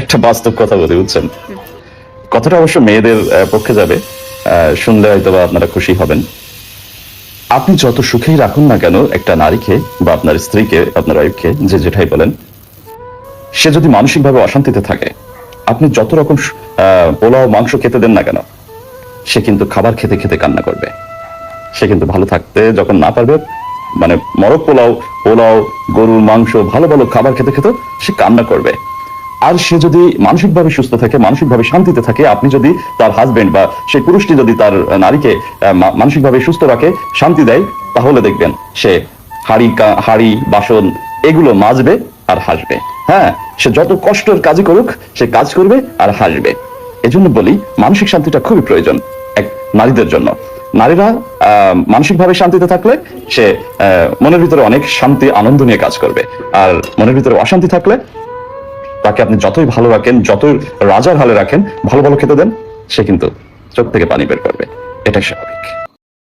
একটা বাস্তব কথা বলি, বুঝছেন? কথাটা অবশ্য মেয়েদের পক্ষে যাবে, শুনলে হয়তো বা আপনারা খুশি হবেন। আপনি যত সুখেই রাখুন না কেন একটা নারীকে বা আপনার স্ত্রীকে, আপনার ওয়াইফকে, যে যেটাই বলেন, সে যদি মানসিকভাবে অশান্তিতে থাকে, আপনি যত রকম পোলাও মাংস খেতে দেন না কেন, সে কিন্তু খাবার খেতে খেতে কান্না করবে। সে কিন্তু ভালো থাকতে যখন না পারবে, মানে মরক পোলাও, পোলাও, গরুর মাংস, ভালো ভালো খাবার খেতে খেতে সে কান্না করবে। আর সে যদি মানসিকভাবে সুস্থ থাকে, মানসিকভাবে শান্তিতে থাকে, আপনি যদি তার হাজবেন্ড বা সেই পুরুষটি যদি তার নারীকে মানসিকভাবে সুস্থ রাখে, শান্তি দেয়, তাহলে দেখবেন সে হাড়ি বাসন এগুলো মাজবে আর হাসবে। হ্যাঁ, সে যত কষ্টের কাজই করুক, সে কাজ করবে আর হাসবে। এজন্য বলি, মানসিক শান্তিটা খুবই প্রয়োজন এক নারীদের জন্য। নারীরা মানসিকভাবে শান্তিতে থাকলে সে মনের ভিতরে অনেক শান্তি আনন্দ নিয়ে কাজ করবে। আর মনের ভিতরে অশান্তি থাকলে তাকে আপনি যতই ভালো রাখেন, যতই রাজার হালে রাখেন, ভালো ভালো খেতে দেন, সে কিন্তু চোখ থেকে পানি বের করবে। এটাই স্বাভাবিক।